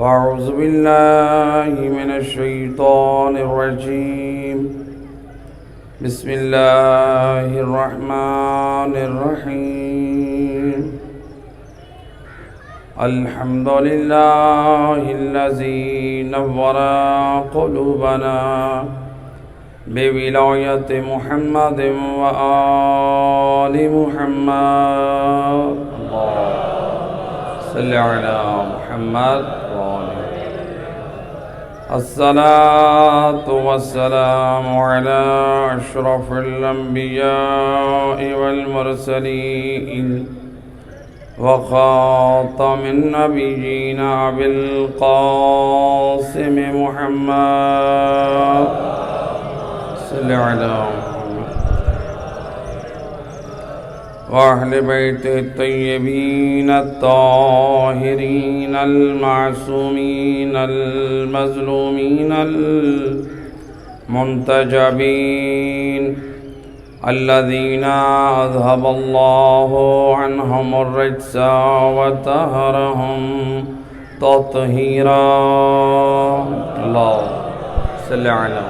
فأعوذ بالله من الشيطان الرجيم بسم الله الرحمن الرحيم الحمد لله الذي نور قلوبنا بولاية محمد وآل محمد صل على محمد الصلاة والسلام على أشرف الأنبياء والمرسلين وخاتم النبيين أبي القاسم محمد صل على محمد وأهل بيته الطيبين الطاهرين المعصومين المظلومين المنتجبين الذين أذهب الله عنهم الرجس وطهرهم تطهيرا اللهم صل على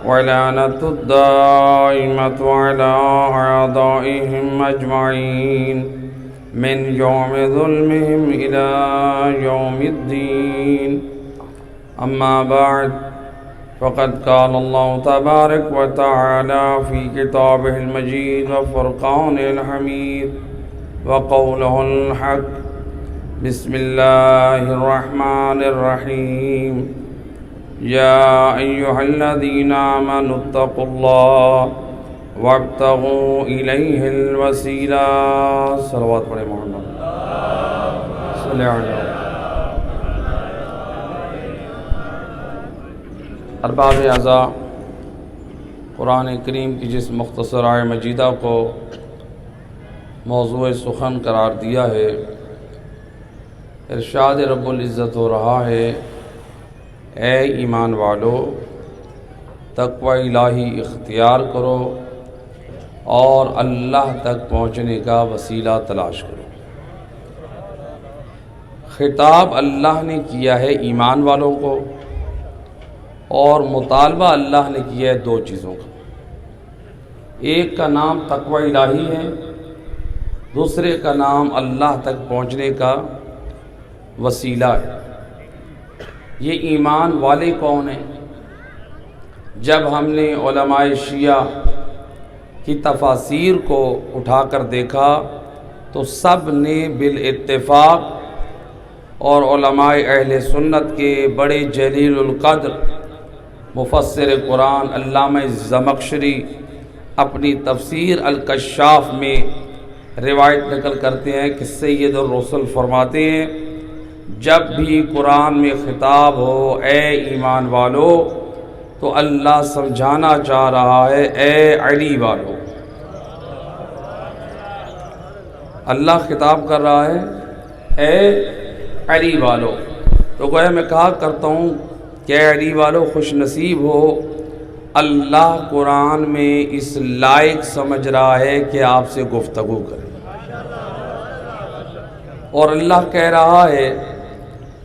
ولعنة الدائمة على أعدائهم أجمعين من يوم ظلمهم إلى يوم الدين أما بعد فقد قال الله تبارك وتعالى في كتابه المجيد وفرقانه الحميد وقوله الحق بسم الله الرحمن الرحيم يا أيها الذين آمنوا اتقوا الله وابتغوا إليه الوسيلة صلوات پڑھیں محمد صلی اللہ علیہ وسلم. ارباب اعضاء، قرآن کریم کی جس مختصر آیہ مجیدہ کو موضوع سخن قرار دیا ہے، ارشاد رب العزت ہو رہا ہے: اے ایمان والو، تقوی الہی اختیار کرو اور اللہ تک پہنچنے کا وسیلہ تلاش کرو. خطاب اللہ نے کیا ہے ایمان والوں کو، اور مطالبہ اللہ نے کیا ہے دو چیزوں کا. ایک کا نام تقوی الہی ہے، دوسرے کا نام اللہ تک پہنچنے کا وسیلہ ہے. یہ ایمان والے کون ہیں؟ جب ہم نے علماء شیعہ کی تفاسیر کو اٹھا کر دیکھا تو سب نے بالاتفاق، اور علماء اہل سنت کے بڑے جلیل القدر مفسر قرآن علامہ زمخشری اپنی تفسیر الکشاف میں روایت نقل کرتے ہیں کہ سید الرسل فرماتے ہیں جب بھی قرآن میں خطاب ہو اے ایمان والو تو اللہ سمجھانا چاہ رہا ہے اے علی والو. اللہ خطاب کر رہا ہے اے علی والو. تو گویا میں کہا کرتا ہوں کہ اے علی والو خوش نصیب ہو، اللہ قرآن میں اس لائق سمجھ رہا ہے کہ آپ سے گفتگو کرے، اور اللہ کہہ رہا ہے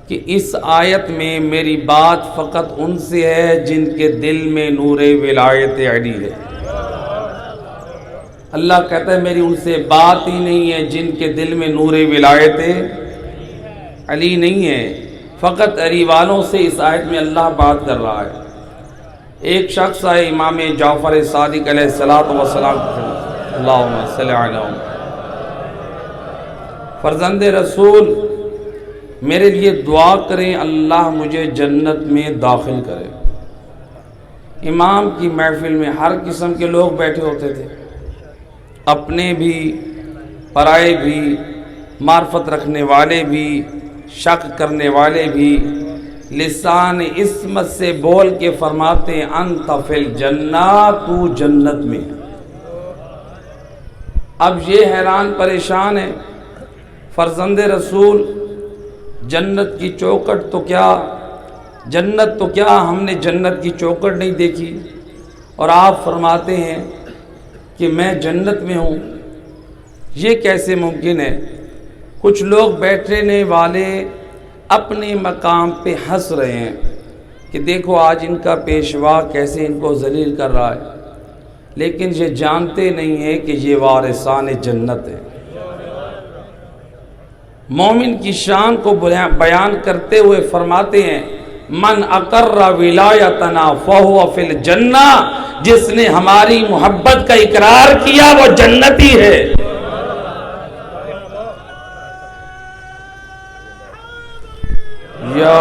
کہ اس آیت میں میری بات فقط ان سے ہے جن کے دل میں نور ولایت علی ہے. اللہ کہتا ہے میری ان سے بات ہی نہیں ہے جن کے دل میں نور ولایت علی نہیں ہے. فقط علی والوں سے اس آیت میں اللہ بات کر رہا ہے. ایک شخص ہے امام جعفر صادق علیہ الصلوۃ والسلام، اللہم صلی علی محمد، فرزند رسول میرے لیے دعا کریں اللہ مجھے جنت میں داخل کرے. امام کی محفل میں ہر قسم کے لوگ بیٹھے ہوتے تھے، اپنے بھی پرائے بھی، معرفت رکھنے والے بھی، شک کرنے والے بھی. لسان عصمت سے بول کے فرماتے ہیں انت فی الجنہ، تو جنت میں. اب یہ حیران پریشان ہے فرزند رسول جنت کی چوکٹ تو کیا، جنت تو کیا، ہم نے جنت کی چوکٹ نہیں دیکھی، اور آپ فرماتے ہیں کہ میں جنت میں ہوں. یہ کیسے ممکن ہے؟ کچھ لوگ بیٹھنے والے اپنے مقام پہ ہنس رہے ہیں کہ دیکھو آج ان کا پیشوا کیسے ان کو ذلیل کر رہا ہے، لیکن یہ جانتے نہیں ہیں کہ یہ وارثان جنت ہے۔ مومن کی شان کو بیان کرتے ہوئے فرماتے ہیں من اقر ولایتنا فہو فی الجنہ، جس نے ہماری محبت کا اقرار کیا وہ جنتی ہے۔ یا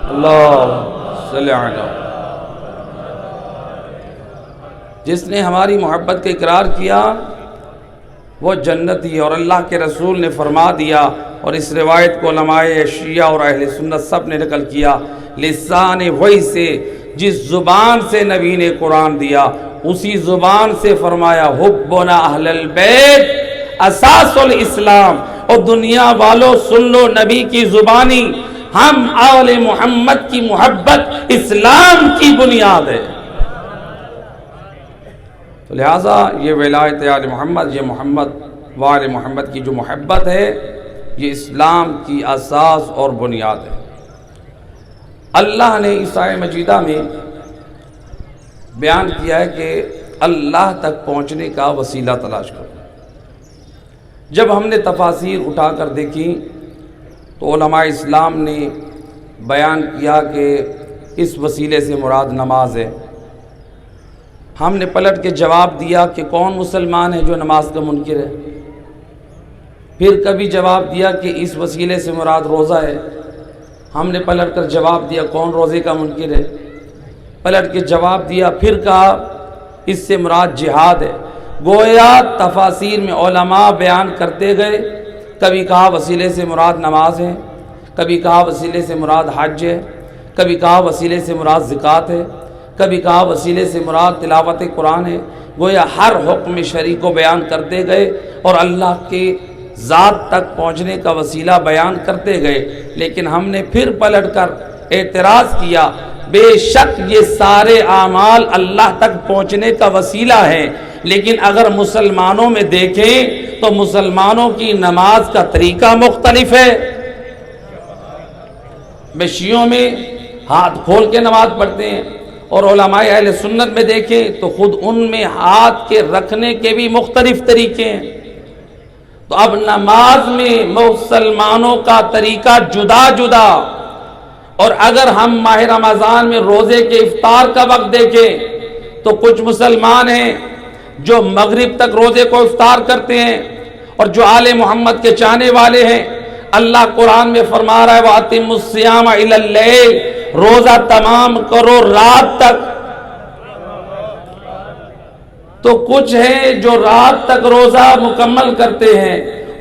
اللہ صلی علیہ، جس نے ہماری محبت کا اقرار کیا وہ جنتی ہے۔ اور اللہ کے رسول نے فرما دیا، اور اس روایت کو علماء شیعہ اور اہل سنت سب نے نقل کیا، لسان وحی سے، جس زبان سے نبی نے قرآن دیا اسی زبان سے فرمایا حبنا اہل البیت اساس الاسلام۔ اور دنیا والوں سن لو نبی کی زبانی، ہم آل محمد کی محبت اسلام کی بنیاد ہے۔ تو لہٰذا یہ ولایت آل محمد، یہ محمد و آل محمد کی جو محبت ہے یہ اسلام کی اساس اور بنیاد ہے۔ اللہ نے اس آیت مجیدہ میں بیان کیا ہے کہ اللہ تک پہنچنے کا وسیلہ تلاش کرو۔ جب ہم نے تفاسیر اٹھا کر دیکھی تو علماء اسلام نے بیان کیا کہ اس وسیلے سے مراد نماز ہے۔ ہم نے پلٹ کے جواب دیا کہ کون مسلمان ہے جو نماز کا منکر ہے؟ پھر کبھی جواب دیا کہ اس وسیلے سے مراد روزہ ہے۔ ہم نے پلٹ کر جواب دیا کون روزے کا منکر ہے؟ پلٹ کے جواب دیا، پھر کہا اس سے مراد جہاد ہے۔ گویا تفاسیر میں علماء بیان کرتے گئے، کبھی کہا وسیلے سے مراد نماز ہے، کبھی کہا وسیلے سے مراد حج ہے، کبھی کہا وسیلے سے مراد زکوٰۃ ہے، کبھی کہا وسیلے سے مراد تلاوت قرآن ہے۔ گویا ہر حکم شرعی کو بیان کرتے گئے اور اللہ کے ذات تک پہنچنے کا وسیلہ بیان کرتے گئے۔ لیکن ہم نے پھر پلٹ کر اعتراض کیا، بے شک یہ سارے اعمال اللہ تک پہنچنے کا وسیلہ ہے، لیکن اگر مسلمانوں میں دیکھیں تو مسلمانوں کی نماز کا طریقہ مختلف ہے۔ شیعوں میں ہاتھ کھول کے نماز پڑھتے ہیں، اور علماء اہل سنت میں دیکھیں تو خود ان میں ہاتھ کے رکھنے کے بھی مختلف طریقے ہیں۔ تو اب نماز میں مسلمانوں کا طریقہ جدا جدا، اور اگر ہم ماہ رمضان میں روزے کے افطار کا وقت دیکھیں تو کچھ مسلمان ہیں جو مغرب تک روزے کو افطار کرتے ہیں، اور جو آل محمد کے چاہنے والے ہیں اللہ قرآن میں فرما رہا ہے وَأَتِمُّ الصِّيَامَ إِلَى اللَّيْلِ، روزہ تمام کرو رات تک۔ تو کچھ ہیں جو رات تک روزہ مکمل کرتے ہیں،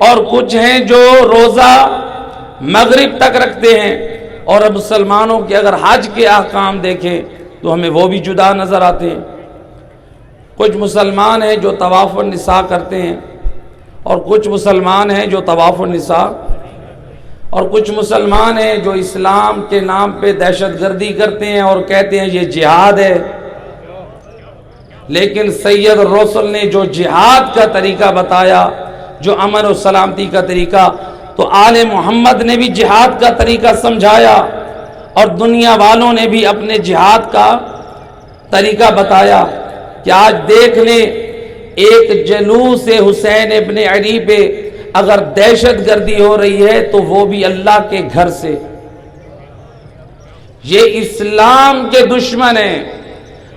اور کچھ ہیں جو روزہ مغرب تک رکھتے ہیں۔ اور اب مسلمانوں کے اگر حج کے احکام دیکھیں تو ہمیں وہ بھی جدا نظر آتے ہیں۔ کچھ مسلمان ہیں جو طواف النساء کرتے ہیں، اور کچھ مسلمان ہیں جو طواف النساء، اور کچھ مسلمان ہیں جو اسلام کے نام پہ دہشت گردی کرتے ہیں اور کہتے ہیں یہ جہاد ہے۔ لیکن سید الرسل نے جو جہاد کا طریقہ بتایا، جو امن و سلامتی کا طریقہ، تو آل محمد نے بھی جہاد کا طریقہ سمجھایا، اور دنیا والوں نے بھی اپنے جہاد کا طریقہ بتایا۔ کہ آج دیکھ لیں ایک جلوس حسین ابن علی پہ اگر دہشت گردی ہو رہی ہے تو وہ بھی اللہ کے گھر سے۔ یہ اسلام کے دشمن ہیں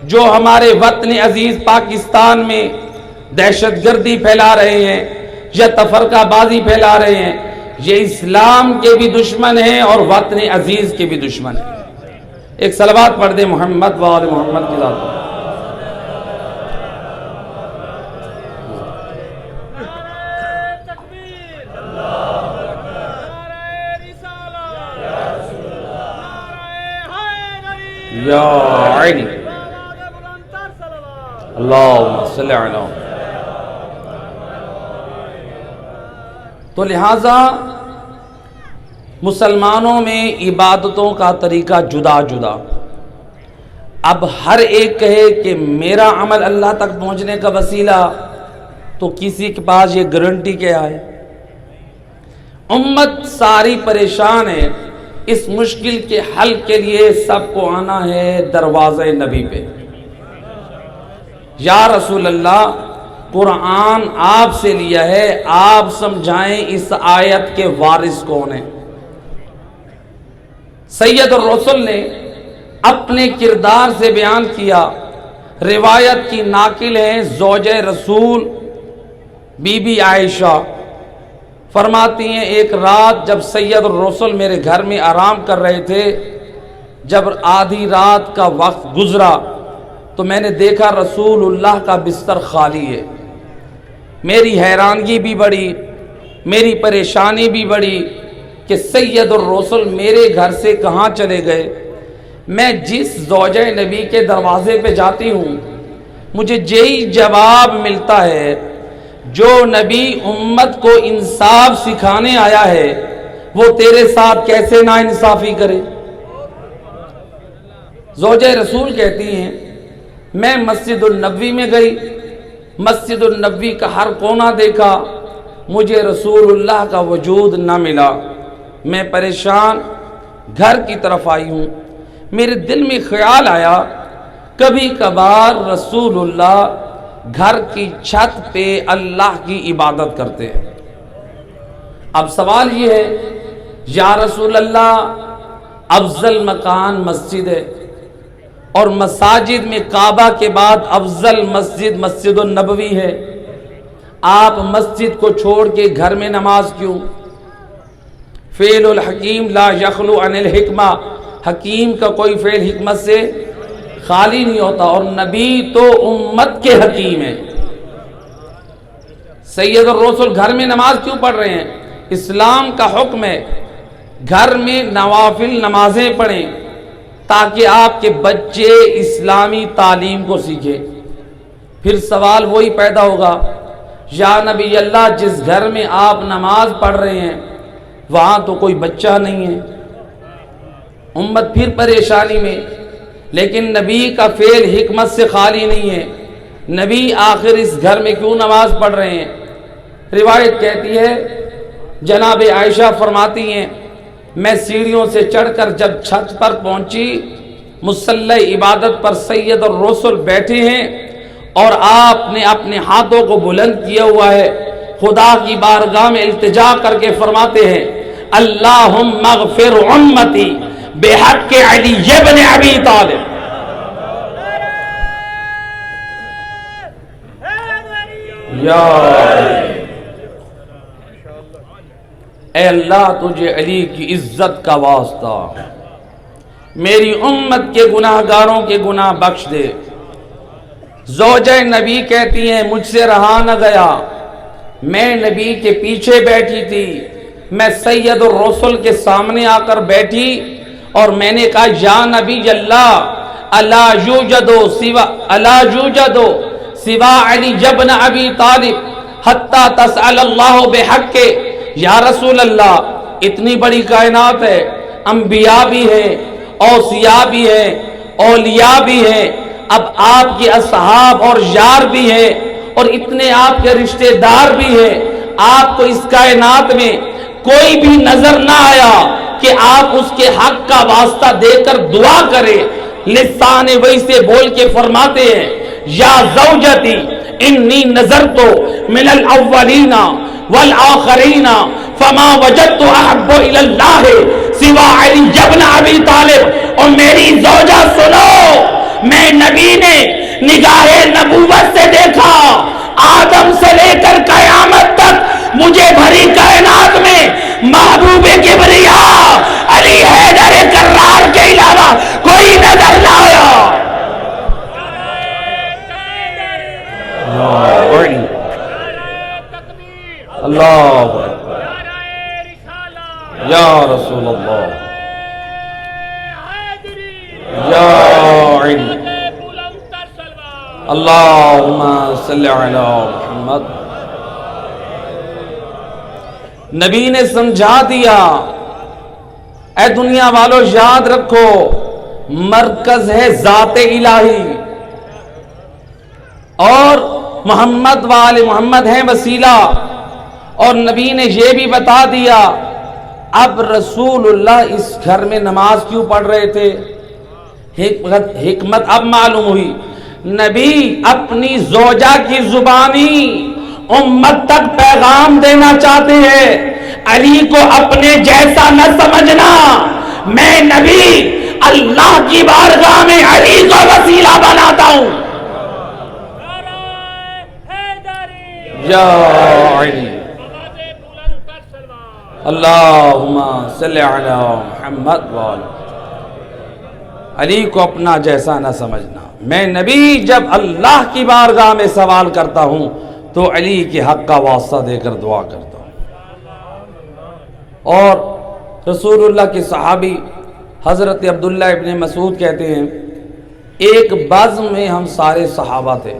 جو ہمارے وطن عزیز پاکستان میں دہشت گردی پھیلا رہے ہیں یا تفرقہ بازی پھیلا رہے ہیں۔ یہ اسلام کے بھی دشمن ہیں اور وطن عزیز کے بھی دشمن ہیں۔ ایک صلوات پڑھ دیں محمد و آل محمد کی ذات پر۔ یا علی اللہم صلی علی۔ تو لہٰذا مسلمانوں میں عبادتوں کا طریقہ جدا جدا۔ اب ہر ایک کہے کہ میرا عمل اللہ تک پہنچنے کا وسیلہ تو کسی کے پاس یہ گارنٹی کیا ہے؟ امت ساری پریشان ہے، اس مشکل کے حل کے لیے سب کو آنا ہے دروازے نبی پہ۔ یا رسول اللہ، قرآن آپ سے لیا ہے، آپ سمجھائیں اس آیت کے وارث کون ہیں؟ سید الرسل نے اپنے کردار سے بیان کیا، روایت کی ناقل ہے زوجہ رسول بی بی عائشہ، فرماتی ہیں ایک رات جب سید الرسل میرے گھر میں آرام کر رہے تھے، جب آدھی رات کا وقت گزرا تو میں نے دیکھا رسول اللہ کا بستر خالی ہے۔ میری حیرانگی بھی بڑی، میری پریشانی بھی بڑی کہ سید الرسل میرے گھر سے کہاں چلے گئے۔ میں جس زوجہ نبی کے دروازے پہ جاتی ہوں مجھے یہی جواب ملتا ہے، جو نبی امت کو انصاف سکھانے آیا ہے وہ تیرے ساتھ کیسے ناانصافی کرے۔ زوجہ رسول کہتی ہیں میں مسجد النبوی میں گئی، مسجد النبوی کا ہر کونا دیکھا، مجھے رسول اللہ کا وجود نہ ملا۔ میں پریشان گھر کی طرف آئی ہوں، میرے دل میں خیال آیا کبھی کبھار رسول اللہ گھر کی چھت پہ اللہ کی عبادت کرتے ہیں۔ اب سوال یہ ہے یا رسول اللہ، افضل مکان مسجد ہے اور مساجد میں کعبہ کے بعد افضل مسجد مسجد النبوی ہے، آپ مسجد کو چھوڑ کے گھر میں نماز کیوں؟ فعل الحکیم لا یخلو عن الحکمہ، حکیم کا کوئی فعل حکمت سے خالی نہیں ہوتا، اور نبی تو امت کے حکیم ہیں۔ سید الرسل گھر میں نماز کیوں پڑھ رہے ہیں؟ اسلام کا حکم ہے گھر میں نوافل نمازیں پڑھیں تاکہ آپ کے بچے اسلامی تعلیم کو سیکھیں۔ پھر سوال وہی پیدا ہوگا یا نبی اللہ، جس گھر میں آپ نماز پڑھ رہے ہیں وہاں تو کوئی بچہ نہیں ہے، امت پھر پریشانی میں، لیکن نبی کا فعل حکمت سے خالی نہیں ہے، نبی آخر اس گھر میں کیوں نماز پڑھ رہے ہیں؟ روایت کہتی ہے جناب عائشہ فرماتی ہیں میں سیڑھیوں سے چڑھ کر جب چھت پر پہنچی، مصلی عبادت پر سید الرسل بیٹھے ہیں اور آپ نے اپنے ہاتھوں کو بلند کیا ہوا ہے، خدا کی بارگاہ میں التجا کر کے فرماتے ہیں اللہم اغفر امتی بحق علی ابن ابی طالب۔ یا اے اللہ، تجھے علی کی عزت کا واسطہ میری امت کے گناہ گاروں کے گناہ بخش دے۔ زوجہ نبی کہتی ہیں مجھ سے رہا نہ گیا، میں نبی کے پیچھے بیٹھی تھی، میں سید الرسل کے سامنے آ کر بیٹھی اور میں نے کہا یا نبی اللہ، الا یوجدو سوا علی ابن ابی طالب حتی تسأل اللہ بحق۔ یا رسول اللہ، اتنی بڑی کائنات ہے، انبیاء بھی ہیں، اوصیاء بھی ہیں، اولیاء بھی ہیں، اب آپ کے اصحاب اور یار بھی ہیں اور اتنے آپ کے رشتہ دار بھی ہیں، آپ کو اس کائنات میں کوئی بھی نظر نہ آیا کہ آپ اس کے حق کا واسطہ دے کر دعا کریں؟ لسان وحی سے بول کے فرماتے ہیں یا زوجتی انی نظرت من الاولین والآخرین فما وجدت احب الی اللہ سوا علی ابن ابی طالب۔ اور میری زوجہ سنو، میں نبی نے نگاہ نبوت سے دیکھا، آدم سے لے کر قیامت تک مجھے بھری کائنات میں محبوب کبریا علی حیدر کرار کے علاوہ کوئی نظر نہ آیا۔ اللہ یا رسول اللہ یا علی اللہم صلی علی محمد۔ نبی نے سمجھا دیا، اے دنیا والو یاد رکھو مرکز ہے ذات الہی اور محمد والے محمد ہیں وسیلہ، اور نبی نے یہ بھی بتا دیا۔ اب رسول اللہ اس گھر میں نماز کیوں پڑھ رہے تھے؟ حکمت اب معلوم ہوئی۔ نبی اپنی زوجہ کی زبانی امت تک پیغام دینا چاہتے ہیں، علی کو اپنے جیسا نہ سمجھنا، میں نبی اللہ کی بارگاہ میں علی کو وسیلہ بناتا ہوں۔ یا علی اللہم صلی علی محمد وعلی، علی کو اپنا جیسا نہ سمجھنا، میں نبی جب اللہ کی بارگاہ میں سوال کرتا ہوں تو علی کے حق کا واسطہ دے کر دعا کرتا ہوں۔ اور رسول اللہ کے صحابی حضرت عبداللہ ابن مسعود کہتے ہیں ایک بزم میں ہم سارے صحابہ تھے،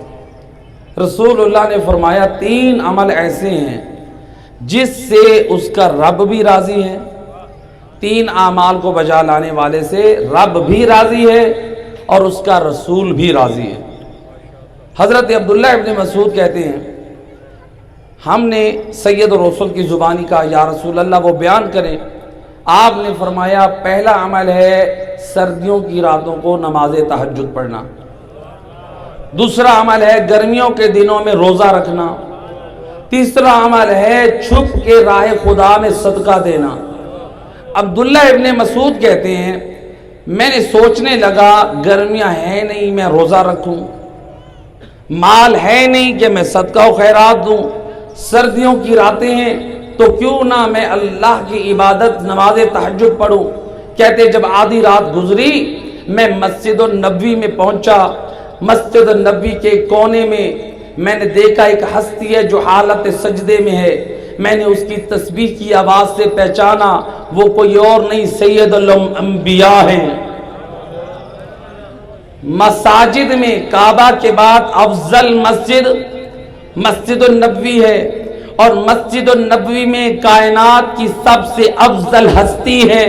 رسول اللہ نے فرمایا 3 عمل ایسے ہیں جس سے اس کا رب بھی راضی ہے، 3 اعمال کو بجا لانے والے سے رب بھی راضی ہے اور اس کا رسول بھی راضی ہے۔ حضرت عبداللہ ابن مسعود کہتے ہیں ہم نے سید الرسول کی زبانی کہا یا رسول اللہ وہ بیان کریں۔ آپ نے فرمایا پہلا عمل ہے سردیوں کی راتوں کو نماز تہجد پڑھنا، دوسرا عمل ہے گرمیوں کے دنوں میں روزہ رکھنا، تیسرا عمل ہے چھپ کے راہ خدا میں صدقہ دینا۔ عبداللہ ابن مسعود کہتے ہیں میں نے سوچنے لگا گرمیاں ہیں نہیں میں روزہ رکھوں، مال ہے نہیں کہ میں صدقہ و خیرات دوں، سردیوں کی راتیں ہیں تو کیوں نہ میں اللہ کی عبادت نماز تہجد پڑھوں۔ کہتے جب آدھی رات گزری میں مسجد النبوی میں پہنچا، مسجد النبوی کے کونے میں نے دیکھا ایک ہستی ہے جو حالت سجدے میں ہے، میں نے اس کی تسبیح کی آواز سے پہچانا وہ کوئی اور نہیں سید الانبیاء ہیں۔ مساجد میں کعبہ کے بعد افضل مسجد مسجد النبوی ہے، اور مسجد النبوی میں کائنات کی سب سے افضل ہستی ہے،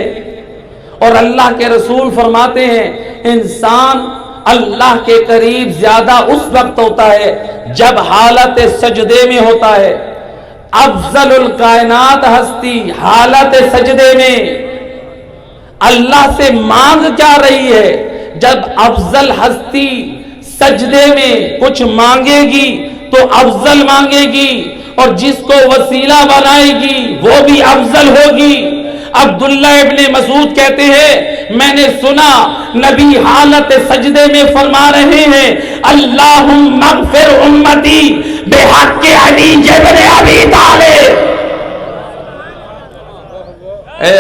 اور اللہ کے رسول فرماتے ہیں انسان اللہ کے قریب زیادہ اس وقت ہوتا ہے جب حالت سجدے میں ہوتا ہے۔ افضل الکائنات ہستی حالت سجدے میں اللہ سے مانگ کیا رہی ہے؟ جب افضل ہستی سجدے میں کچھ مانگے گی تو افضل مانگے گی، اور جس کو وسیلہ بنائے گی وہ بھی افضل ہوگی۔ عبداللہ ابن مسعود کہتے ہیں میں نے سنا نبی حالت سجدے میں فرما رہے ہیں اللہم اغفر امتی بحق علی ابن ابی طالب۔ اے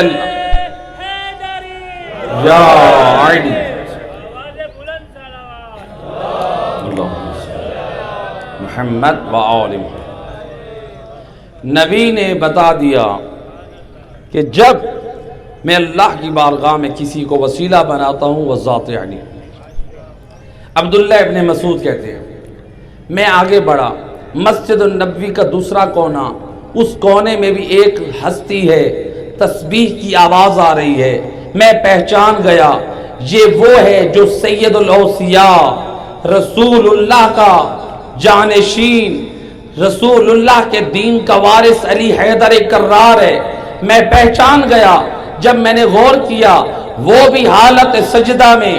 یا علی محمد وآل محمد۔ نبی نے بتا دیا کہ جب میں اللہ کی بارگاہ میں کسی کو وسیلہ بناتا ہوں وہ ذات علی۔ عبداللہ ابن مسعود کہتے ہیں میں آگے بڑھا، مسجد النبوی کا دوسرا کونا، اس کونے میں بھی ایک ہستی ہے، تسبیح کی آواز آ رہی ہے، میں پہچان گیا یہ وہ ہے جو سید الاوصیاء رسول اللہ کا جانشین، رسول اللہ کے دین کا وارث علی حیدر کرار ہے۔ میں پہچان گیا جب میں نے غور کیا وہ بھی حالت سجدہ میں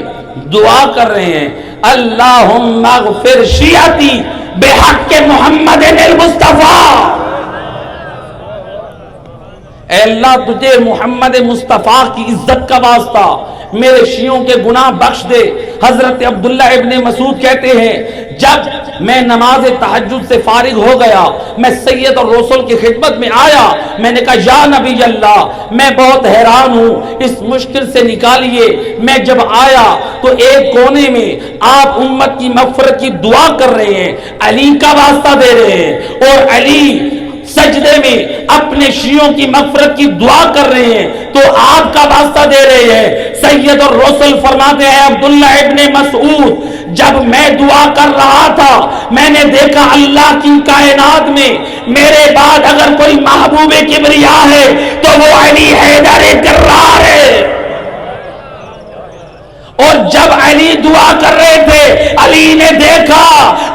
دعا کر رہے ہیں اللہم اغفر شیعتی بحق محمد المصطفیٰ۔ اے اللہ تجھے محمد مصطفیٰ کی عزت کا واسطہ میرے شیعوں کے گناہ بخش دے۔ حضرت عبداللہ ابن مسعود کہتے ہیں جب میں نماز تہجد سے فارغ ہو گیا میں سید اور رسول کی خدمت میں آیا، میں نے کہا یا نبی اللہ میں بہت حیران ہوں اس مشکل سے نکالیے۔ میں جب آیا تو ایک کونے میں آپ امت کی مغفرت کی دعا کر رہے ہیں، علی کا واسطہ دے رہے ہیں، اور علی سجدے میں اپنے شیعوں کی مغفرت کی دعا کر رہے ہیں تو آپ کا واسطہ دے رہے ہیں۔ سید اور رسول فرماتے ہیں عبداللہ ابن مسعود جب میں دعا کر رہا تھا میں نے دیکھا اللہ کی کائنات میں میرے بعد اگر کوئی محبوب کبریا ہے تو وہ علی حیدر کرار ہے۔ اور جب علی دعا کر رہے تھے علی نے دیکھا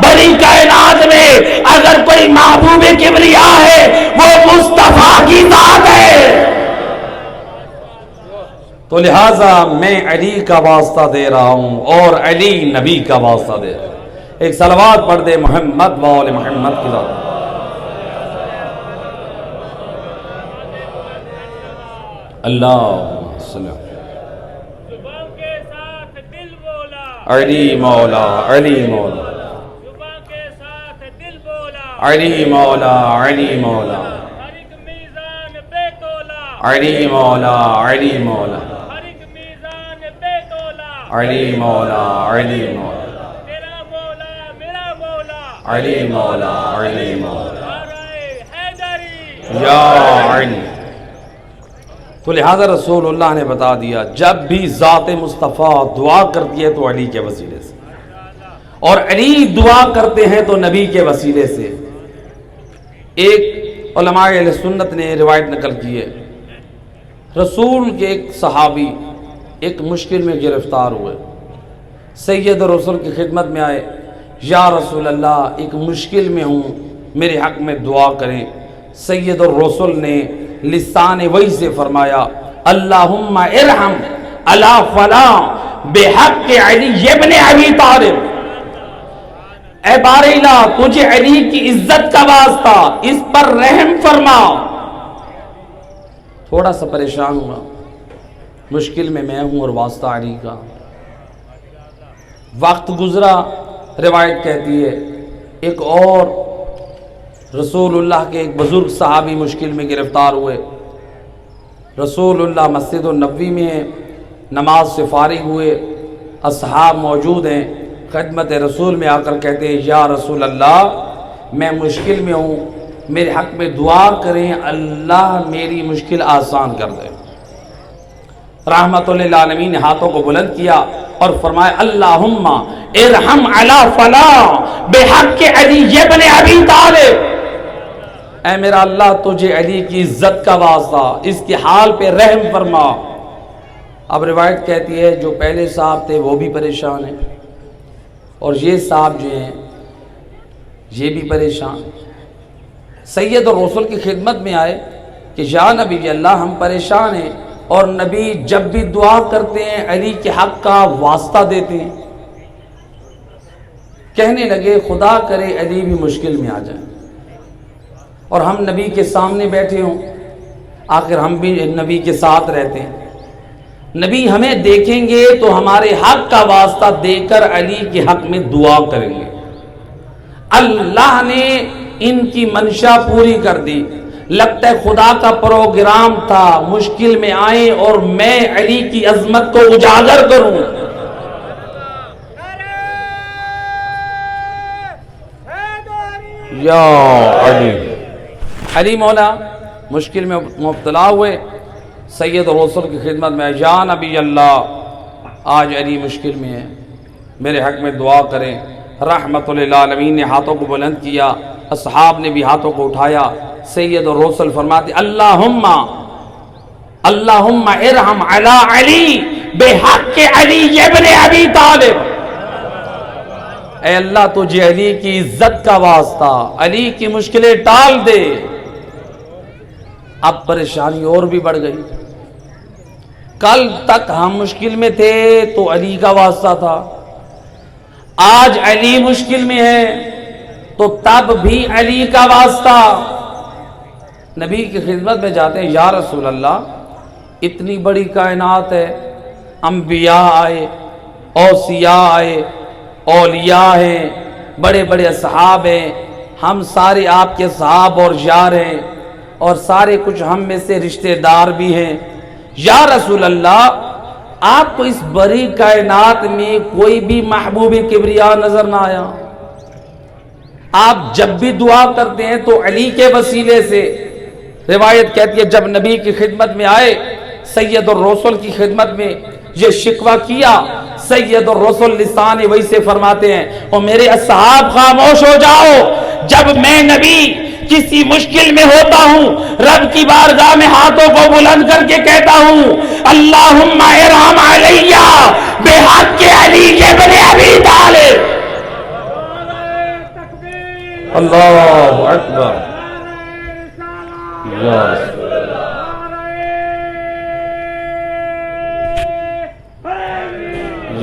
بڑی کائنات میں تو لہٰذا میں علی کا واسطہ دے رہا ہوں اور علی نبی کا واسطہ دے رہا ہوں۔ ایک صلوات پڑھ دے محمد و آل محمد کی ذات۔ اللہم صلی اللہ علی مولا علی مولا علی مولا علی مولا علی مولا علی مولا علی مولا علی مولا علی مولا علی مولا یا علی۔ تو لہذا رسول اللہ نے بتا دیا جب بھی ذات مصطفیٰ دعا کرتی ہے تو علی کے وسیلے سے، اور علی دعا کرتے ہیں تو نبی کے وسیلے سے۔ ایک علماء اہل سنت نے روایت نقل کی ہے، رسول کے ایک صحابی ایک مشکل میں گرفتار ہوئے، سید رسول کی خدمت میں آئے، یا رسول اللہ ایک مشکل میں ہوں، میرے حق میں دعا کریں۔ سید الرسول نے لسان وحی سے فرمایا اللہم ارحم علی فلاں بحق علی ابن ابی طالب، اے بار الہ تجھے علی کی عزت کا واسطہ اس پر رحم فرما۔ تھوڑا سا پریشان ہوا، مشکل میں ہوں اور واسطہ علی کا۔ وقت گزرا، روایت کہتی ہے ایک اور رسول اللہ کے ایک بزرگ صحابی مشکل میں گرفتار ہوئے، رسول اللہ مسجد النبوی میں ہیں، نماز سے فارغ ہوئے، اصحاب موجود ہیں، خدمت رسول میں آ کر کہتے ہیں یا رسول اللہ میں مشکل میں ہوں، میرے حق میں دعا کریں اللہ میری مشکل آسان کر دے۔ رحمت للعالمین نے ہاتھوں کو بلند کیا اور فرمایا اللہم ارحم علی فلاں بحق علی ابن ابی طالب، اے میرا اللہ تجھے علی کی عزت کا واسطہ اس کے حال پہ رحم فرما۔ اب روایت کہتی ہے جو پہلے صاحب تھے وہ بھی پریشان ہیں، اور یہ صاحب جو ہیں یہ بھی پریشان۔ سید اور رسول کی خدمت میں آئے کہ یا نبی اللہ ہم پریشان ہیں، اور نبی جب بھی دعا کرتے ہیں علی کے حق کا واسطہ دیتے ہیں۔ کہنے لگے خدا کرے علی بھی مشکل میں آ جائیں اور ہم نبی کے سامنے بیٹھے ہوں، آخر ہم بھی نبی کے ساتھ رہتے ہیں، نبی ہمیں دیکھیں گے تو ہمارے حق کا واسطہ دے کر علی کے حق میں دعا کریں گے۔ اللہ نے ان کی منشا پوری کر دی، لگتا ہے خدا کا پروگرام تھا مشکل میں آئیں اور میں علی کی عظمت کو اجاگر کروں۔ یا علی، علی مولا مشکل میں مبتلا ہوئے، سید رسول کی خدمت میں یا نبی اللہ آج علی مشکل میں ہے، میرے حق میں دعا کریں۔ رحمت للعالمین نے ہاتھوں کو بلند کیا، اصحاب نے بھی ہاتھوں کو اٹھایا، سید رسول فرماتے اللہم ارحم علی علی بحق علی ابن ابی طالب، اے اللہ تجھے علی کی عزت کا واسطہ علی کی مشکلیں ٹال دے۔ اب پریشانی اور بھی بڑھ گئی، کل تک ہم مشکل میں تھے تو علی کا واسطہ تھا، آج علی مشکل میں ہے تو تب بھی علی کا واسطہ۔ نبی کی خدمت میں جاتے ہیں یا رسول اللہ اتنی بڑی کائنات ہے، انبیاء آئے، اوصیاء آئے، اولیاء ہیں، بڑے بڑے اصحاب ہیں، ہم سارے آپ کے صحاب اور یار ہیں، اور سارے کچھ ہم میں سے رشتہ دار بھی ہیں، یا رسول اللہ آپ کو اس بڑی کائنات میں کوئی بھی محبوب کبریا نظر نہ آیا؟ آپ جب بھی دعا کرتے ہیں تو علی کے وسیلے سے۔ روایت کہتی ہے جب نبی کی خدمت میں آئے، سید الرسول کی خدمت میں یہ شکوہ کیا، سید الرسول لسان وحی سے فرماتے ہیں اور میرے اصحاب خاموش ہو جاؤ، جب میں نبی کسی مشکل میں ہوتا ہوں رب کی بارگاہ میں ہاتھوں کو بلند کر کے کہتا ہوں اللہم ارحم علی بحق علی ابن ابی طالب۔ اللہ اکبر، یا رسول اللہ۔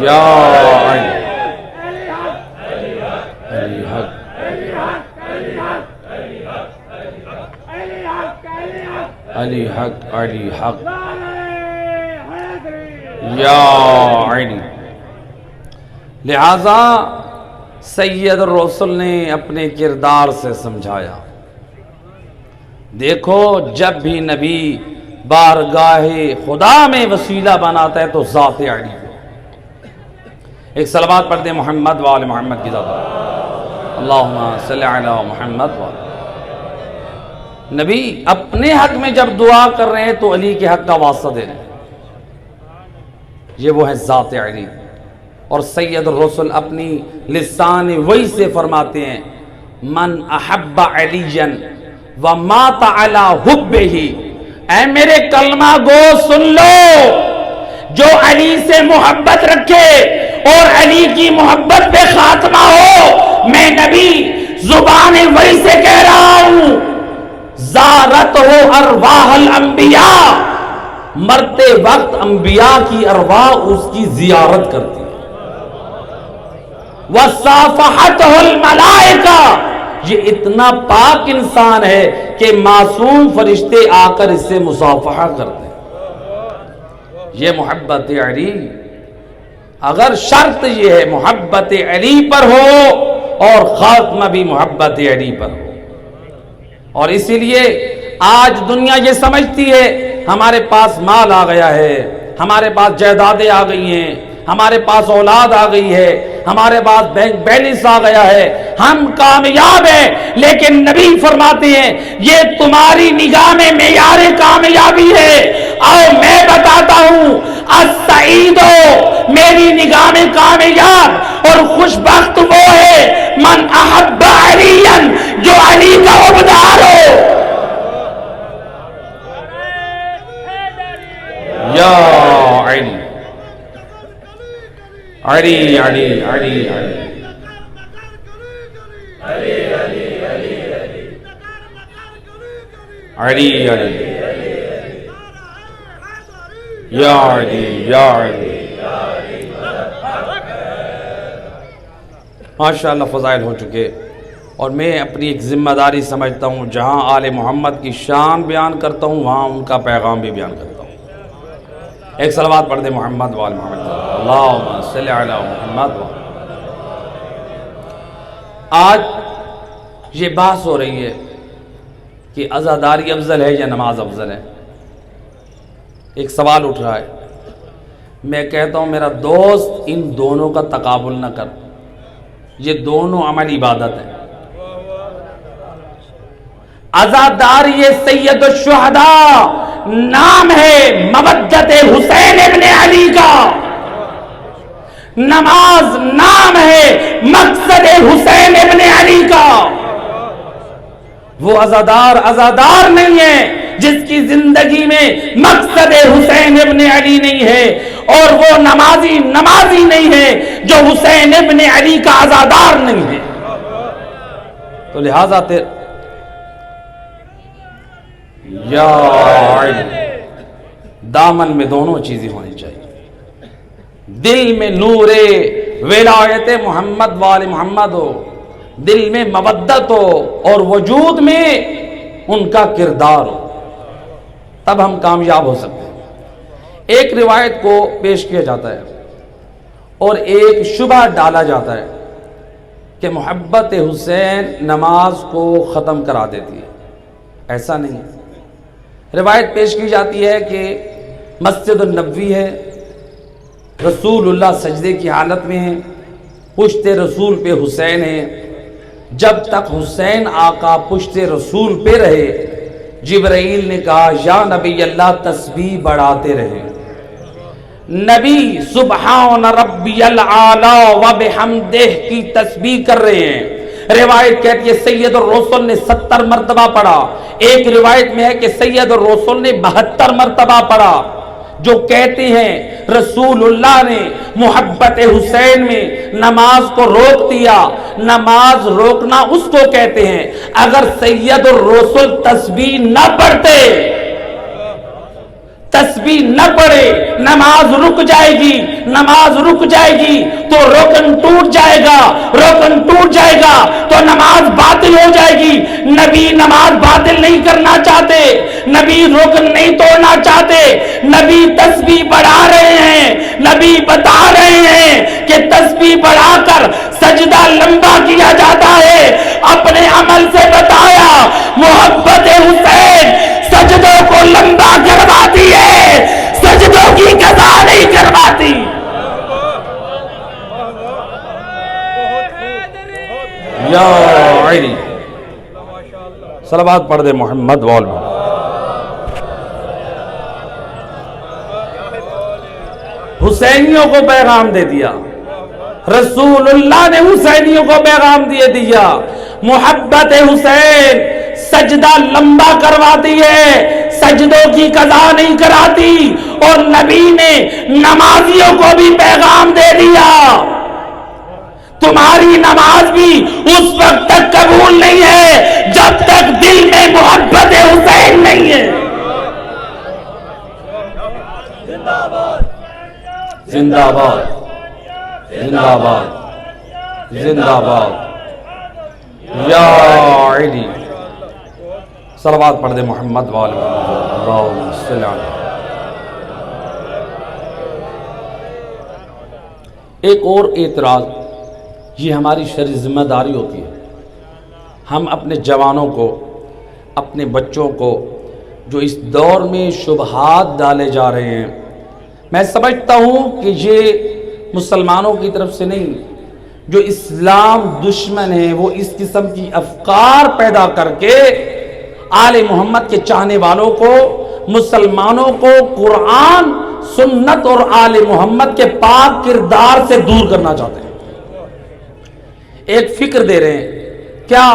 یا علی علی حق علی حق علی حق یا علی۔ لہذا سید الرسل نے اپنے کردار سے سمجھایا، دیکھو جب بھی نبی بارگاہ خدا میں وسیلہ بناتا ہے تو ذات علی کو۔ ایک صلوات پڑھ دیں محمد وآل محمد کی ذات پر، اللہم صلی علی محمد وآل۔ نبی اپنے حق میں جب دعا کر رہے ہیں تو علی کے حق کا واسطہ دے رہے ہیں، یہ وہ ہے ذات علی۔ اور سید الرسل اپنی لسان وحی سے فرماتے ہیں من احب علی ومات علی حبہ، اے میرے کلمہ گو سن لو، جو علی سے محبت رکھے اور علی کی محبت پہ خاتمہ ہو، میں نبی زبان وحی سے کہہ رہا ہوں، زارت ہو ارواح الانبیاء، مرتے وقت انبیاء کی ارواح اس کی زیارت کرتی، وصافحتہ الملائکہ، یہ اتنا پاک انسان ہے کہ معصوم فرشتے آ کر اس سے مصافحہ کرتے ہیں۔ یہ محبت علی، اگر شرط یہ ہے محبت علی پر ہو اور خاتمہ بھی محبت علی پر ہو۔ اور اسی لیے آج دنیا یہ سمجھتی ہے ہمارے پاس مال آ گیا ہے، ہمارے پاس جائیدادیں آ گئی ہیں، ہمارے پاس اولاد آ گئی ہے، ہمارے پاس بینک بیلنس آ گیا ہے، ہم کامیاب ہیں، لیکن نبی فرماتے ہیں یہ تمہاری نگاہ میں معیار کامیابی ہے۔ آؤ میں بتاتا ہوں، السعید میری نگاہ میں کامیاب اور خوش بخت وہ ہے من احب علی، جو علی کا عبدار ہو۔ یا علی علی علی علی علی علی یا علی یا علی۔ ماشاءاللہ فضائل ہو چکے، اور میں اپنی ایک ذمہ داری سمجھتا ہوں، جہاں آل محمد کی شان بیان کرتا ہوں وہاں ان کا پیغام بھی بیان کرتا ہوں۔ ایک صلوات پڑھ دیں محمد وآل محمد، اللہم صلی علی محمد وآل۔ آج یہ بحث ہو رہی ہے کہ عزاداری افضل ہے یا نماز افضل ہے۔ ایک سوال اٹھ رہا ہے، میں کہتا ہوں میرا دوست ان دونوں کا تقابل نہ کر، یہ دونوں عمل عبادت ہیں۔ عزاداری سید الشہداء نام ہے مودت حسین ابن علی کا، نماز نام ہے مقصد حسین ابن علی کا۔ وہ عزادار نہیں ہے جس کی زندگی میں مقصد حسین ابن علی نہیں ہے، اور وہ نمازی نہیں ہے جو حسین ابن علی کا عزادار نہیں ہے۔ تو لہذا یا علی، دامن میں دونوں چیزیں ہونی چاہیے، دل میں نور ولایت محمد وآل محمد ہو، دل میں مودت ہو، اور وجود میں ان کا کردار ہو، تب ہم کامیاب ہو سکتے ہیں۔ ایک روایت کو پیش کیا جاتا ہے اور ایک شبہ ڈالا جاتا ہے کہ محبت حسین نماز کو ختم کرا دیتی ہے، ایسا نہیں ہے۔ روایت پیش کی جاتی ہے کہ مسجد النبوی ہے، رسول اللہ سجدے کی حالت میں ہیں، پشت رسول پہ حسین ہے، جب تک حسین آقا پشت رسول پہ رہے جبرائیل نے کہا یا نبی اللہ تسبیح بڑھاتے رہے۔ نبی سبحان ربی العالی و بحمدہ کی تسبیح کر رہے ہیں۔ روایت کہتی ہے سید الرسل نے 70 مرتبہ پڑھا، ایک روایت میں ہے کہ سید الرسل نے 72 مرتبہ پڑھا، جو کہتے ہیں رسول اللہ نے محبت حسین میں نماز کو روک دیا۔ نماز روکنا اس کو کہتے ہیں، اگر سید الرسل تسبیح نہ پڑھتے تسبیح نہ پڑھے نماز رک جائے گی، نماز رک جائے گی تو رکن ٹوٹ جائے گا، رکن ٹوٹ جائے گا تو نماز باطل ہو جائے گی۔ نبی نماز باطل نہیں کرنا چاہتے، نبی رکن نہیں توڑنا چاہتے، نبی تسبیح بڑھا رہے ہیں، نبی بتا رہے ہیں کہ تسبیح بڑھا کر سجدہ لمبا کیا جاتا ہے۔ اپنے عمل سے بتایا محبت حسین سجدوں کو لمبا کرواتی ہے، سجدوں کی قضا نہیں کرواتی۔ یا علی صلوات پڑھ دے محمد وال میں۔ حسینیوں کو پیغام دے دیا، رسول اللہ نے حسینیوں کو پیغام دیا، محبت حسین سجدہ لمبا کرواتی ہے، سجدوں کی قضا نہیں کراتی۔ اور نبی نے نمازیوں کو بھی پیغام دے دیا، تمہاری نماز بھی اس وقت تک قبول نہیں ہے جب تک دل میں محبت حسین نہیں ہے۔ زندہ باد، زندہ باد، زندہ باد، یا علی صلوات پڑھ دے محمد وال اللہم صلی اللہ علیہ۔ ایک اور اعتراض، یہ ہماری شرعی ذمہ داری ہوتی ہے، ہم اپنے جوانوں کو، اپنے بچوں کو جو اس دور میں شبہات ڈالے جا رہے ہیں، میں سمجھتا ہوں کہ یہ مسلمانوں کی طرف سے نہیں، جو اسلام دشمن ہے وہ اس قسم کی افکار پیدا کر کے آل محمد کے چاہنے والوں کو، مسلمانوں کو قرآن، سنت اور آل محمد کے پاک کردار سے دور کرنا چاہتے ہیں۔ ایک فکر دے رہے ہیں، کیا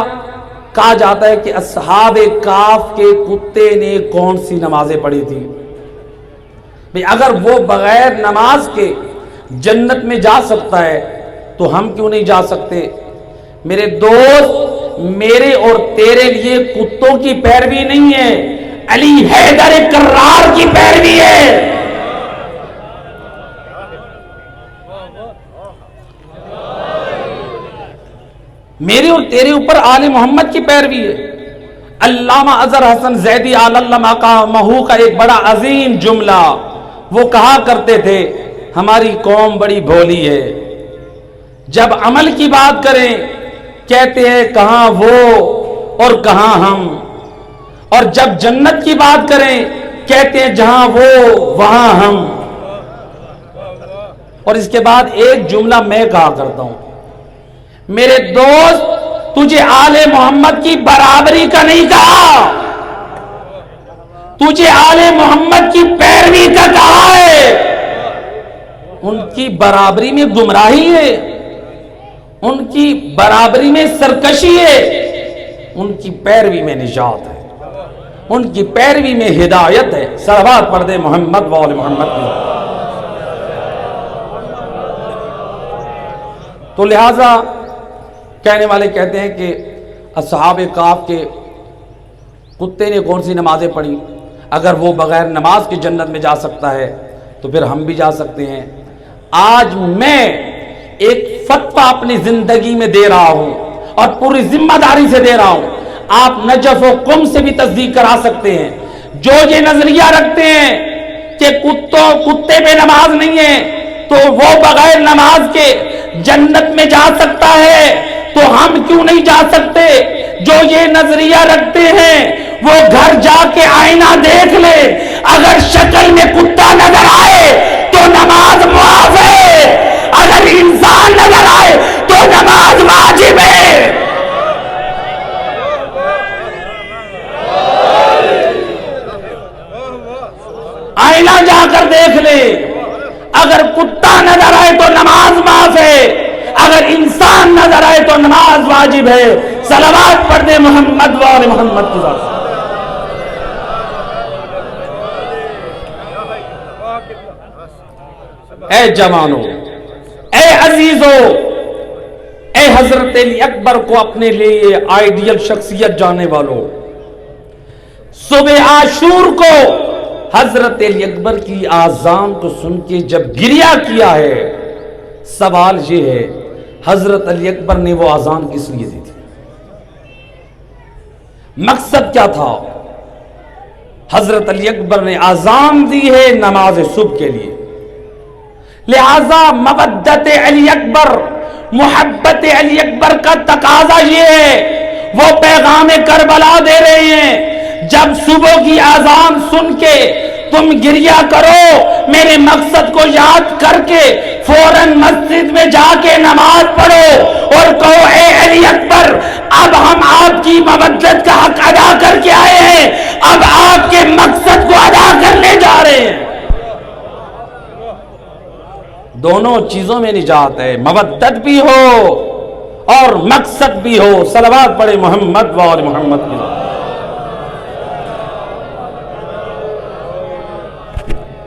کہا جاتا ہے کہ اصحاب کہف کے کتے نے کون سی نمازیں پڑھی تھی؟ بھئی اگر وہ بغیر نماز کے جنت میں جا سکتا ہے تو ہم کیوں نہیں جا سکتے؟ میرے دوست، میرے اور تیرے لیے کتوں کی پیروی نہیں ہے، علی حیدر کرار کی پیروی ہے۔ میرے اور تیرے اوپر آل محمد کی پیروی ہے۔ علامہ اظہر حسن زیدی علامہ مقامہ کا ایک بڑا عظیم جملہ، وہ کہا کرتے تھے ہماری قوم بڑی بھولی ہے، جب عمل کی بات کریں کہتے ہیں کہاں وہ اور کہاں ہم، اور جب جنت کی بات کریں کہتے ہیں جہاں وہ وہاں ہم۔ اور اس کے بعد ایک جملہ میں کہا کرتا ہوں، میرے دوست تجھے آل محمد کی برابری کا نہیں کہا، تجھے آل محمد کی پیروی کا کہا ہے۔ ان کی برابری میں گمراہی ہے، ان کی برابری میں سرکشی ہے، ان کی پیروی میں نجات ہے، ان کی پیروی میں ہدایت ہے۔ صلوات پڑھ دے محمد و آل محمد کی۔ تو لہذا کہنے والے کہتے ہیں کہ اصحاب کہف کے کتے نے کون سی نمازیں پڑھی؟ اگر وہ بغیر نماز کی جنت میں جا سکتا ہے تو پھر ہم بھی جا سکتے ہیں۔ آج میں ایک فتویٰ اپنی زندگی میں دے رہا ہوں اور پوری ذمہ داری سے دے رہا ہوں، آپ نجف و قم سے بھی تصدیق کرا سکتے ہیں۔ جو یہ نظریہ رکھتے ہیں کہ کتے پہ نماز نہیں ہے تو وہ بغیر نماز کے جنت میں جا سکتا ہے تو ہم کیوں نہیں جا سکتے؟ جو یہ نظریہ رکھتے ہیں وہ گھر جا کے آئینہ دیکھ لے، اگر شکل میں کتا نظر آئے تو نماز معاف ہے، اگر انسان نظر آئے تو نماز واجب ہے۔ آئینہ جا کر دیکھ لے، اگر کتا نظر آئے تو نماز معاف ہے، اگر انسان نظر آئے تو نماز واجب ہے۔ صلوات پڑھ دے محمد و آل محمد کی ذات۔ اے جوانوں، اے عزیزوں، اے حضرت علی اکبر کو اپنے لیے آئیڈیل شخصیت جانے والوں، صبح عاشور کو حضرت علی اکبر کی آذان کو سن کے جب گریہ کیا ہے، سوال یہ ہے حضرت علی اکبر نے وہ آذان کس لیے دی تھی؟ مقصد کیا تھا؟ حضرت علی اکبر نے آذان دی ہے نماز صبح کے لیے، لہذا مودت علی اکبر، محبت علی اکبر کا تقاضا یہ ہے، وہ پیغام کربلا دے رہے ہیں جب صبح کی آذان سن کے تم گریہ کرو، میرے مقصد کو یاد کر کے فوراً مسجد میں جا کے نماز پڑھو اور کہو اے علی اکبر، اب ہم آپ کی مودت کا حق ادا کر کے آئے ہیں، اب آپ کے مقصد کو ادا کرنے جا رہے ہیں۔ دونوں چیزوں میں نجات ہے، مودت بھی ہو اور مقصد بھی ہو۔ صلوات پڑھے محمد و آل محمد کی۔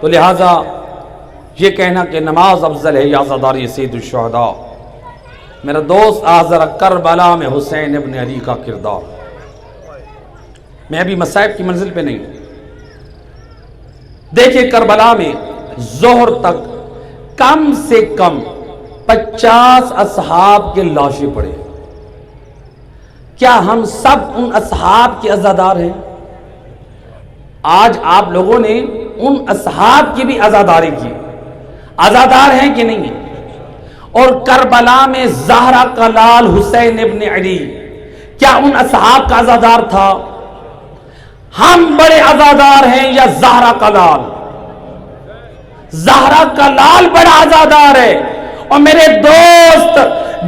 تو لہذا یہ کہنا کہ نماز افضل ہے یا عزاداری سید الشہداء، میرا دوست آزر کربلا میں حسین ابن علی کا کردار، میں ابھی مصائب کی منزل پہ نہیں ہوں۔ دیکھیں کربلا میں ظہر تک کم سے کم 50 اصحاب کے لاشیں پڑے، کیا ہم سب ان اصحاب کے عزادار ہیں؟ آج آپ لوگوں نے ان اصحاب کی بھی عزاداری کی، عزادار ہیں کہ نہیں ہیں؟ اور کربلا میں زہرا کا لال حسین ابن علی کیا ان اصحاب کا عزادار تھا؟ ہم بڑے عزادار ہیں یا زہرا کا لال؟ زہرا کا لال بڑا عزادار ہے۔ اور میرے دوست،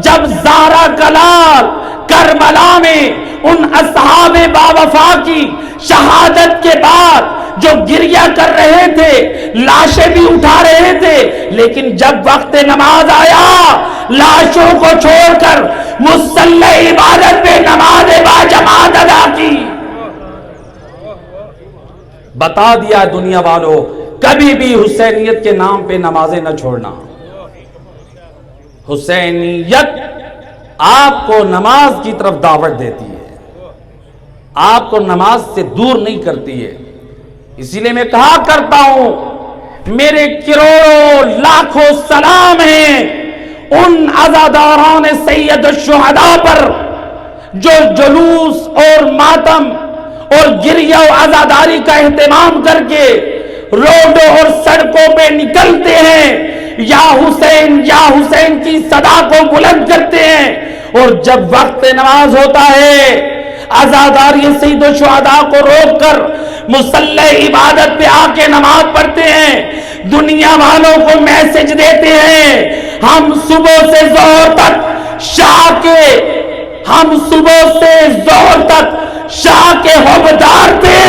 جب زہرا کا لال کربلا میں ان اصحاب باوفا کی شہادت کے بعد جو گریہ کر رہے تھے، لاشیں بھی اٹھا رہے تھے، لیکن جب وقت نماز آیا لاشوں کو چھوڑ کر مصلی عبادت پہ نماز با جماعت ادا کی۔ بتا دیا دنیا والوں، کبھی بھی حسینیت کے نام پہ نمازیں نہ چھوڑنا۔ حسینیت آپ کو نماز کی طرف دعوت دیتی ہے، آپ کو نماز سے دور نہیں کرتی ہے۔ اسی لیے میں کہا کرتا ہوں، میرے کروڑوں لاکھوں سلام ہیں ان عزاداران سید الشہداء پر جو جلوس اور ماتم اور گریہ و عزاداری کا اہتمام کر کے روڈوں اور سڑکوں پہ نکلتے ہیں، یا حسین کی صدا کو بلند کرتے ہیں، اور جب وقت نماز ہوتا ہے عزاداری سید الشہداء کو روک کر مصلی عبادت پہ آ کے نماز پڑھتے ہیں، دنیا والوں کو میسج دیتے ہیں، ہم صبح سے ظہر تک شاہ کے حبدار تھے،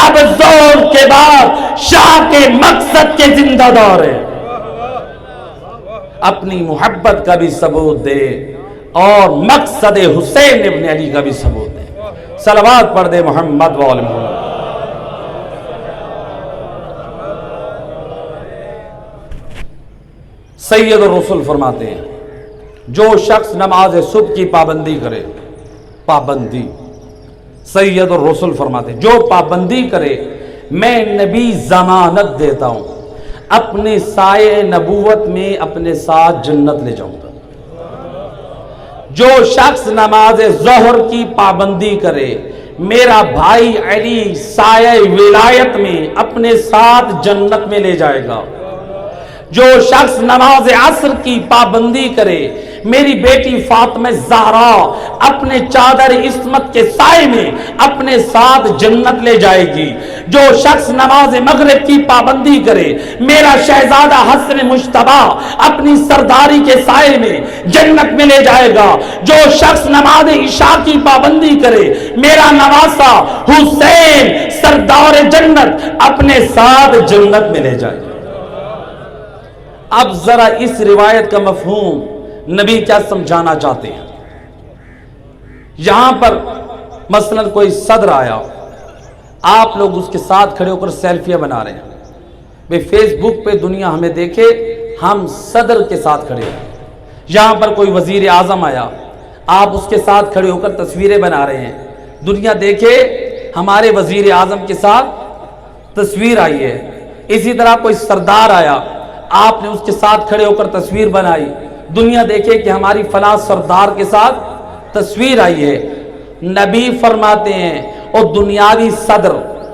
اب ظہر کے بعد شاہ کے مقصد کے زندہ دار ہیں۔ اپنی محبت کا بھی ثبوت دے اور مقصد حسین ابن علی کا بھی ثبوت دے۔ صلوات پڑھ دے محمد و آل محمد۔ سید الرسول فرماتے ہیں، جو شخص نماز صبح کی پابندی کرے، پابندی، سید الرسول فرماتے ہیں جو پابندی کرے، میں نبی ضمانت دیتا ہوں اپنے سائے نبوت میں اپنے ساتھ جنت لے جاؤں گا۔ جو شخص نماز ظہر کی پابندی کرے، میرا بھائی علی سایہ ولایت میں اپنے ساتھ جنت میں لے جائے گا۔ جو شخص نماز عصر کی پابندی کرے، میری بیٹی فاطمہ زہرا اپنے چادر عصمت کے سائے میں اپنے ساتھ جنت لے جائے گی۔ جو شخص نماز مغرب کی پابندی کرے، میرا شہزادہ حسن مجتبی اپنی سرداری کے سائے میں جنت میں لے جائے گا۔ جو شخص نماز عشاء کی پابندی کرے، میرا نواسا حسین سردار جنت اپنے ساتھ جنت میں لے جائے گا۔ اب ذرا اس روایت کا مفہوم نبی کیا سمجھانا چاہتے ہیں؟ یہاں پر مثلا کوئی صدر آیا، آپ لوگ اس کے ساتھ کھڑے ہو کر سیلفیاں بنا رہے ہیں، بھئی فیس بک پہ دنیا ہمیں دیکھے ہم صدر کے ساتھ کھڑے ہیں۔ یہاں پر کوئی وزیر اعظم آیا، آپ اس کے ساتھ کھڑے ہو کر تصویریں بنا رہے ہیں، دنیا دیکھے ہمارے وزیر اعظم کے ساتھ تصویر آئی ہے. اسی طرح کوئی سردار آیا, آپ نے اس کے ساتھ کھڑے ہو کر تصویر بنائی, دنیا دیکھے کہ ہماری فلاں سردار کے ساتھ تصویر آئی ہے. نبی فرماتے ہیں اور دنیاوی صدر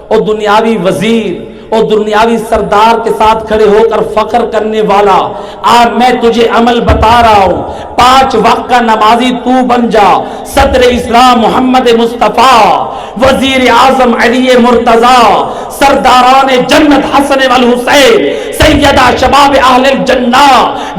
اور دنیاوی وزیر اور دنیاوی سردار کے ساتھ کھڑے ہو کر فخر کرنے والا, آج میں تجھے عمل بتا رہا ہوں, 5 وقت کا نمازی تو بن جا. صدر اسلام محمد مصطفیٰ, وزیر اعظم علی مرتضیٰ, سرداران جنت حسن والحسین, سیدہ شباب اہل الجنہ,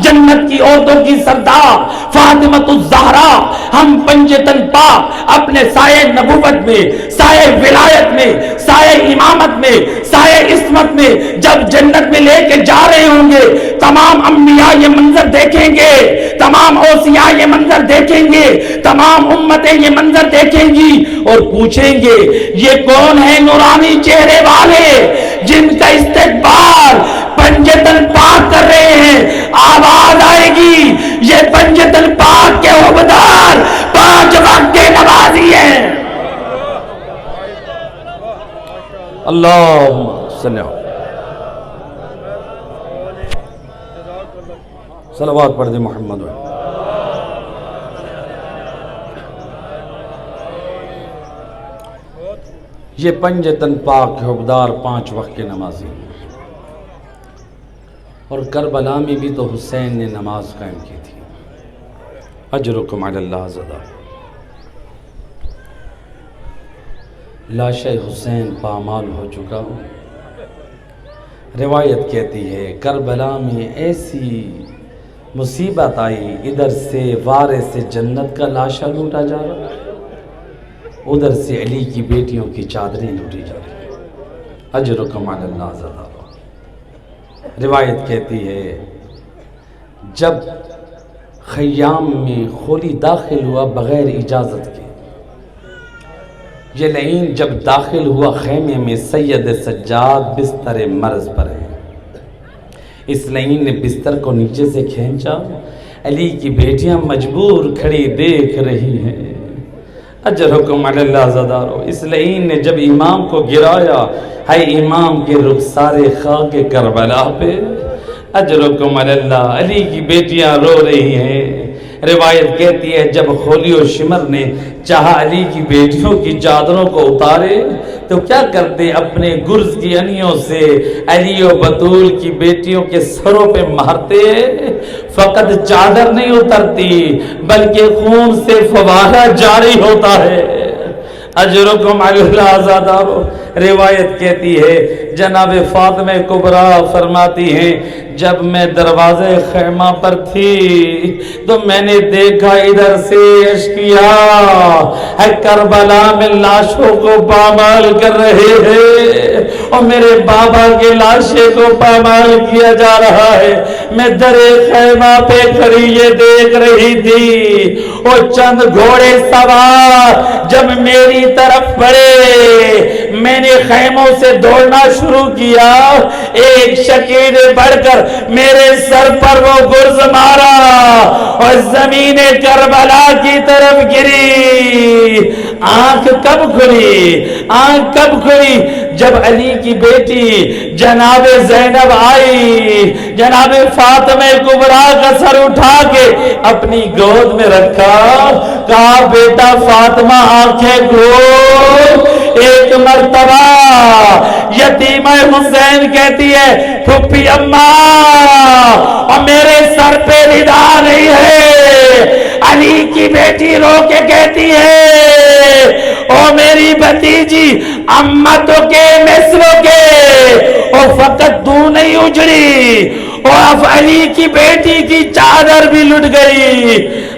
جنت کی عورتوں کی سردار فاطمۃ الزہرا, ہم پنج تن پاک اپنے سائے نبوت میں, سائے ولایت میں, سائے امامت میں, سائے عصمت میں جب جنت میں لے کے جا رہے ہوں گے, تمام انبیاء یہ منظر دیکھیں گے, تمام اوصیاء یہ منظر دیکھیں گے, تمام امتیں یہ منظر دیکھیں گی اور پوچھیں گے یہ کون ہے نورانی چہرے والے جن کا استقبال پنجتن پاک کر رہے ہیں. آواز آئے گی یہ پنجتن پاک کے عہدیدار 5 وقت کے نمازی ہیں. اللہم صلی اللہ صلوات پڑھ دے محمد. یہ پنجتن پاک کے عہدیدار 5 وقت کے نمازی ہیں. اور کربلا میں بھی تو حسین نے نماز قائم کی تھی. اجرکم علی اللہ زدہ. لاش حسین پامال ہو چکا ہوں. روایت کہتی ہے کربلا میں ایسی مصیبت آئی, ادھر سے وارث جنت کا لاشا لوٹا جا رہا, ادھر سے علی کی بیٹیوں کی چادریں لوٹی جا رہی. اجرکم علی اللہ زدہ. روایت کہتی ہے جب خیام میں خولی داخل ہوا بغیر اجازت کے, یہ لعین جب داخل ہوا خیمے میں, سید سجاد بستر مرض پر ہے. اس لعین نے بستر کو نیچے سے کھینچا, علی کی بیٹیاں مجبور کھڑی دیکھ رہی ہیں. اجرکم علی اللہ زدارو. اس لعین نے جب امام کو گرایا, ہے امام کے رخسار خاک کربلا پہ, اجرکم علی اللہ. علی کی بیٹیاں رو رہی ہیں. روایت کہتی ہے جب خولی و شمر نے چاہا علی کی بیٹیوں کی چادروں کو اتارے تو کیا کرتے, اپنے گرز کی انیوں سے علی و بطول کی بیٹیوں کے سروں پہ مارتے. فقط چادر نہیں اترتی بلکہ خون سے فوارہ جاری ہوتا ہے. اجرکم علی اللہ زادارو. روایت کہتی ہے جناب فاطمہ کبریٰ فرماتی ہیں جب میں دروازے خیمہ پر تھی تو میں نے دیکھا ادھر سے اشقیاء کربلا میں لاشوں کو پامال کر رہے ہیں اور میرے بابا کے لاشے کو پامال کیا جا رہا ہے. میں در خیمہ پہ کھڑی یہ دیکھ رہی تھی اور چند گھوڑے سوار جب میری طرف بڑھے میں نے خیموں سے دوڑنا شروع کیا. ایک شکی نے بڑھ کر میرے سر پر وہ گرز مارا اور زمین کربلا کی طرف گری. آنکھ کب کھلی, آنکھ کب کھلی جب علی کی بیٹی جناب زینب آئی, جناب فاطمہ کبریٰ کا سر اٹھا کے اپنی گود میں رکھا, کہا بیٹا فاطمہ آنکھیں کھول. ایک مرتبہ یتیمہ حسین کہتی ہے پھپھی اماں اور میرے سر پہ ردا نہیں ہے. علی کی بیٹی رو کے کہتی ہے او میری بھتیجی امتوں کے مصروں کے اور فقط تو نہیں اجڑی اور اب علی کی بیٹی کی چادر بھی لٹ گئی.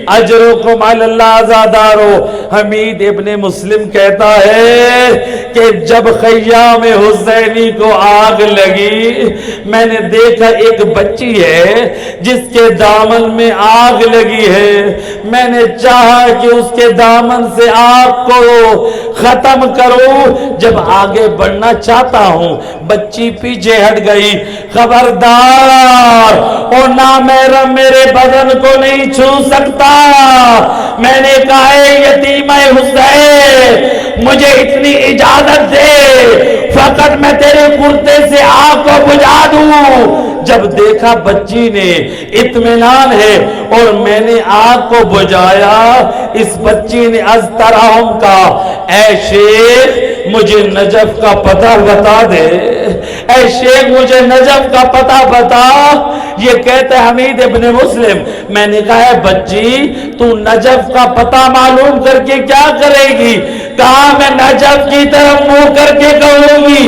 اجرکم علی اللہ زادارو. حمید ابن مسلم کہتا ہے کہ جب خیام حسینی کو آگ لگی میں نے دیکھا ایک بچی ہے جس کے دامن میں آگ لگی ہے. میں نے چاہا کہ اس کے دامن سے آگ کو ختم کروں. جب آگے بڑھنا چاہتا ہوں بچی پیچھے ہٹ گئی. خبردار اور نامحرم میرے بدن کو نہیں چھو سکتا. میں نے کہا اے یتیمہ حسین مجھے اتنی اجازت دے, فقط وقت میں تیرے کرتے سے آگ کو بجھا دوں۔ جب دیکھا بچی نے اطمینان ہے اور میں نے آگ کو بجھایا، اس بچی نے ازتراہم کا، اے شیخ مجھے نجف کا پتہ بتا دے، اے شیخ مجھے نجف کا پتہ بتا۔ یہ کہتے حمید ابن مسلم، میں نے کہا ہے بچی تو نجف کا پتہ معلوم کر کے کیا کرے گی؟ کہا میں نجف کی طرف منہ کر کے کہوں گی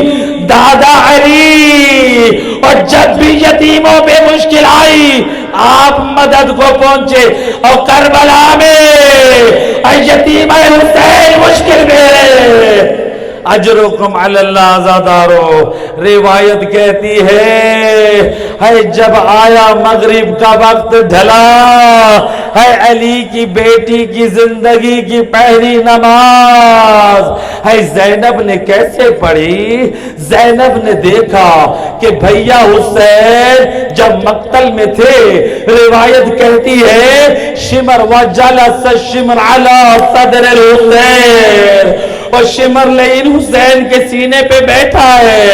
دادا علی، اور جب بھی یتیموں پہ مشکل آئی آپ مدد کو پہنچے، اور کربلا میں یتیم حسین مشکل میں اجرکم علی اللہ آزادارو۔ روایت کہتی ہے جب آیا مغرب کا وقت ڈھلا، ہے علی کی بیٹی کی زندگی کی پہلی نماز ہے زینب نے کیسے پڑھی؟ زینب نے دیکھا کہ بھیا حسین جب مقتل میں تھے، روایت کہتی ہے شمر وجلس شمر علی صدر الحسین، اور شمر لئین حسین کے سینے پہ بیٹھا ہے،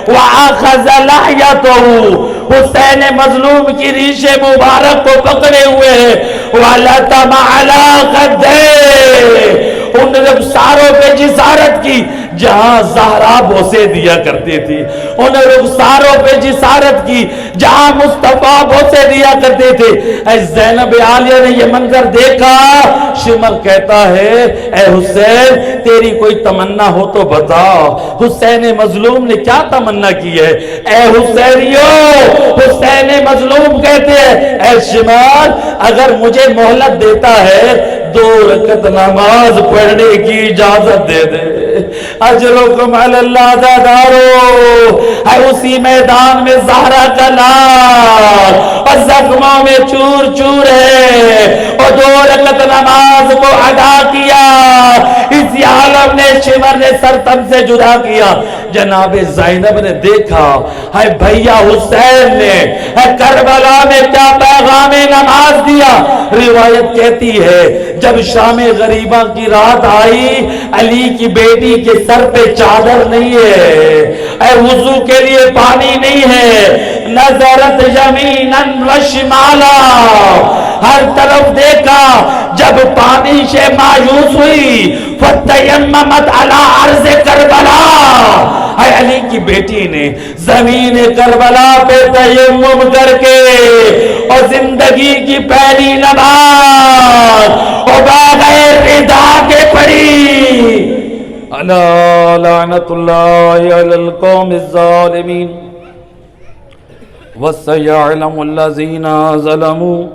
وَآخَذَ لَحْيَتَهُ، حسین مظلوم کی ریش مبارک کو پکڑے ہوئے ہیں، وَلَتَمَ عَلَىٰ خَدَّيْهِ، ان نے رخساروں پہ جسارت کی جہاں زہرا بوسے دیا کرتی تھی، ان نے رخساروں پہ جسارت کی جہاں مصطفیٰ بوسے دیا کرتے تھے۔ اے زینب عالیہ نے یہ منظر دیکھا، شمر کہتا ہے اے حسین تیری کوئی تمنا ہو تو بتا۔ حسین مظلوم نے کیا تمنا کی ہے؟ اے حسینیو، حسین مظلوم کہتے ہیں اے شمر اگر مجھے مہلت دیتا ہے 2 رکعت نماز پڑھنے کی اجازت دے دے، اجرکم علی اللہ دادارو۔ ہے اسی میدان میں زہرا کا لال اور زخموں میں چور چور ہے، اور 2 رکعت نماز کو ادا کیا۔ اسی عالم نے شمر نے سر تن سے جدا کیا۔ جناب زینب نے دیکھا ہے بھیا حسین نے کربلا میں کیا پیغام نماز دیا۔ روایت کہتی ہے جب شام غریبہ کی رات آئی، علی کی بیٹی کے سر پہ چادر نہیں ہے، اے وضو کے لیے پانی نہیں ہے، نظرت یمیناً و شمالا، ہر طرف دیکھا، جب پانی سے مایوس ہوئی فتیممت علی عرض کربلا، اے علی کی بیٹی نے زمین کربلا پہ تیمم کر کے اور زندگی کی پہلی نماز اور بغیر رضا کے پڑھی۔ الا لعنت اللہ علی القوم الظالمین وسيعلم الذين ظلموا